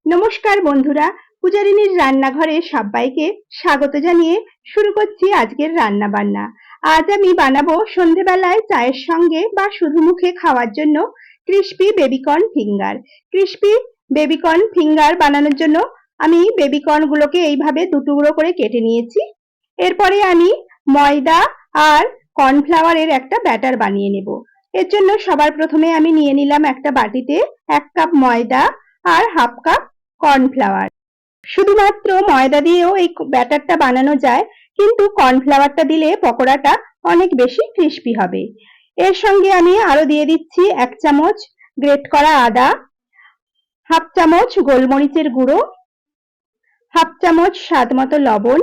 নমস্কার বন্ধুরা, পূজারিনীর রান্নাঘরে সবাইকে স্বাগত জানিয়ে শুরু করছি আজকের রান্না বান্না। আজ আমি বানাবো সন্ধেবেলায় চায়ের সঙ্গে বা শুধু মুখে খাওয়ার জন্য crispy baby corn finger. Crispy baby corn finger বানানোর জন্য আমি বেবিকর্ন গুলোকে এইভাবে দুটুকরো করে কেটে নিয়েছি। এরপরে আমি ময়দা আর কর্নফ্লাওয়ারের একটা ব্যাটার বানিয়ে নেব। এর জন্য সবার প্রথমে আমি নিয়ে নিলাম একটা বাটিতে 1 কাপ ময়দা আর হাফ কাপ কর্নফ্লাওয়ার। শুধুমাত্র ময়দা দিয়েও এই ব্যাটারটা বানানো যায়, কিন্তু কর্নফ্লাওয়ারটা দিলে পকোড়াটা অনেক বেশি ক্রিস্পি হবে। এর সঙ্গে আমি আরো দিয়ে দিচ্ছি 1 চামচ গ্রেট করা আদা, হাফ চামচ গোলমরিচের গুঁড়ো, হাফ চামচ স্বাদ মতো লবণ,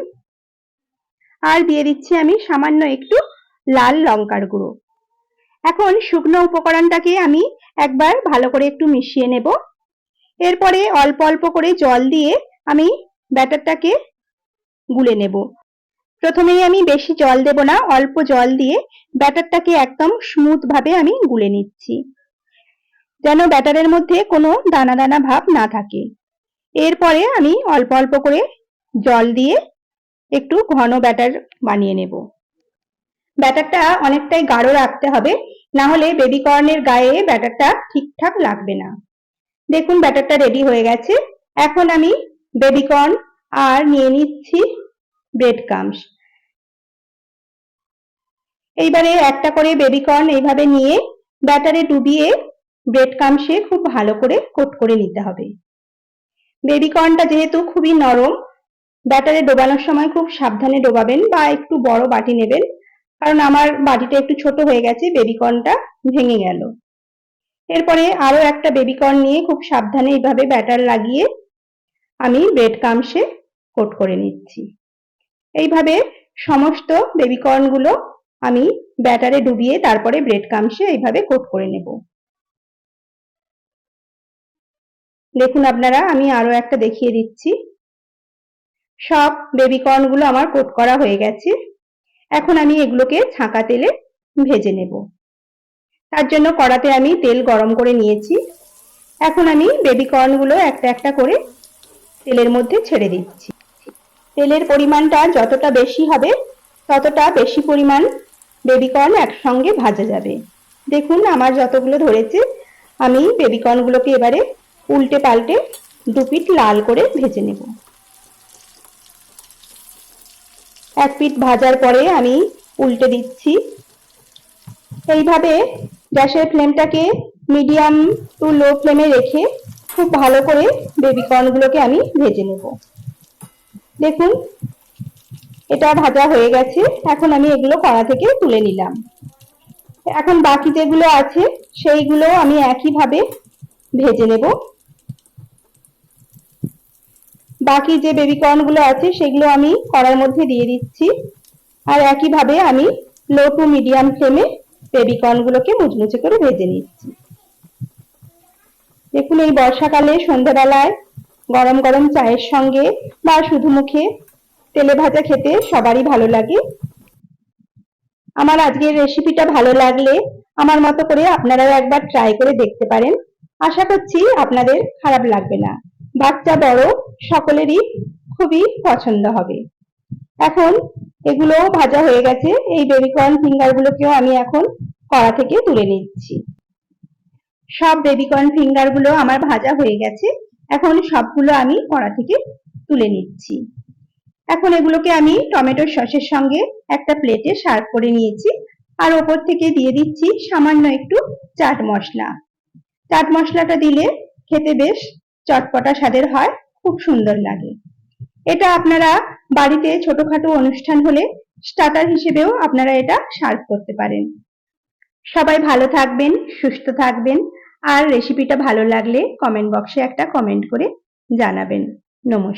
আর দিয়ে দিচ্ছি আমি সামান্য একটু লাল লঙ্কার গুঁড়ো। এখন শুকনো উপকরণটাকে আমি একবার ভালো করে একটু মিশিয়ে নেব। এরপরে অল্প অল্প করে জল দিয়ে আমি ব্যাটারটাকে গুলে নেব। প্রথমেই আমি বেশি জল দেব না, অল্প জল দিয়ে ব্যাটারটাকে একদম স্মুথ ভাবে আমি গুলে নিচ্ছি, যেন ব্যাটারের মধ্যে কোনো দানা দানা ভাব না থাকে। এরপরে আমি অল্প অল্প করে জল দিয়ে একটু ঘন ব্যাটার বানিয়ে নেব। ব্যাটারটা অনেকটাই গাঢ় রাখতে হবে, না হলে বেবিকর্নের গায়ে ব্যাটারটা ঠিকঠাক লাগবে না। দেখুন ব্যাটারটা রেডি হয়ে গেছে। এখন আমি বেবিকর্ন আর নিয়ে নিচ্ছি ব্রেড ক্রাম্বস। এইবারে একটা করে বেবিকর্ন এইভাবে নিয়ে ব্যাটারে ডুবিয়ে ব্রেড ক্রাম্বসে খুব ভালো করে কোট করে নিতে হবে। বেবিকর্নটা যেহেতু খুবই নরম, ব্যাটারে ডোবানোর সময় খুব সাবধানে ডোবাবেন বা একটু বড় বাটি নেবেন, কারণ আমার বাটিটা একটু ছোট হয়ে গেছে, বেবিকর্নটা ভেঙে গেল। এরপরে আরো একটা বেবিকর্ন নিয়ে খুব সাবধানে এইভাবে ব্যাটার লাগিয়ে আমি ব্রেড ক্রাম্বসে কোট করে নিচ্ছি। এইভাবে সমস্ত বেবিকর্ন গুলো আমি ব্যাটারে ডুবিয়ে তারপরে ব্রেড ক্রাম্বসে এইভাবে কোট করে নেব। দেখুন আপনারা, আমি আরো একটা দেখিয়ে দিচ্ছি। সব বেবিকর্ন গুলো আমার কোট করা হয়ে গেছে। এখন আমি এগুলোকে ছাঁকা তেলে ভেজে নেব। তার জন্য কড়াতে আমি তেল গরম করে নিয়েছি। এখন আমি বেবিকর্ন গুলো একটা একটা করে তেলের মধ্যে ছেড়ে দিচ্ছি। তেলের পরিমাণটা যতটা বেশি হবে ততটা বেশি পরিমাণ বেবিকর্ন একসঙ্গে ভাজা যাবে। দেখুন আমার যতগুলো ধরেছে, আমি বেবিকর্ন গুলোকে এবারে উল্টে পাল্টে দুপিঠ লাল করে ভেজে নেব। এক পিঠ ভাজার পরে আমি উল্টে দিচ্ছি। এইভাবে গ্যাসের ফ্লেমটাকে মিডিয়াম টু লো ফ্লেমে রেখে খুব ভালো করে বেবিকর্ন গুলোকে আমি ভেজে নেব। দেখুন এটা ভাজা হয়ে গেছে। এখন আমি এগুলো কড়া থেকে তুলে নিলাম। এখন বাকি যেগুলো আছে সেইগুলো আমি একইভাবে ভেজে নেব। বাকি যে বেবিকর্ন গুলো আছে সেগুলো আমি কড়ার মধ্যে দিয়ে দিচ্ছি, আর একইভাবে আমি লো টু মিডিয়াম ফ্লেমে বেবিকর্ন গুলোকে মুচমুচে করে ভেজে নিচ্ছি। দেখুন এই বর্ষাকালে সন্ধ্যাবেলায় গরম গরম চায়ের সঙ্গে বা শুধু মুখে তেলে ভাজা খেতে সবারই ভালো লাগে। আমার আজকের রেসিপিটা ভালো লাগলে আমার মতো করে আপনারাও একবার ট্রাই করে দেখতে পারেন। আশা করছি আপনাদের খারাপ লাগবে না। বাচ্চা বড় সকলেরই খুবই পছন্দ হবে। এখন এগুলো ভাজা হয়ে গেছে। এই বেবিকর্ন ফিঙ্গার গুলোকেও আমি এখন কড়া থেকে তুলে নিচ্ছি। সব বেবিকর্ন ফিঙ্গার গুলো আমার ভাজা হয়ে গেছে। এখন সবগুলো আমি কড়া থেকে তুলে নিচ্ছি। এখন এগুলোকে আমি টমেটো সসের সঙ্গে একটা প্লেটে সার্ভ করে নিয়েছি, আর ওপর থেকে দিয়ে দিচ্ছি সামান্য একটু চাট মশলা। চাট মশলাটা দিলে খেতে বেশ চটপটা স্বাদের হয়, খুব সুন্দর লাগে। এটা আপনারা বাড়িতে ছোটখাটো অনুষ্ঠান হলে স্টার্টার হিসেবেও আপনারা এটা সার্ভ করতে পারেন। সবাই ভালো থাকবেন, সুস্থ থাকবেন, আর রেসিপিটা ভালো লাগলে কমেন্ট বক্সে একটা কমেন্ট করে জানাবেন। নমস্কার।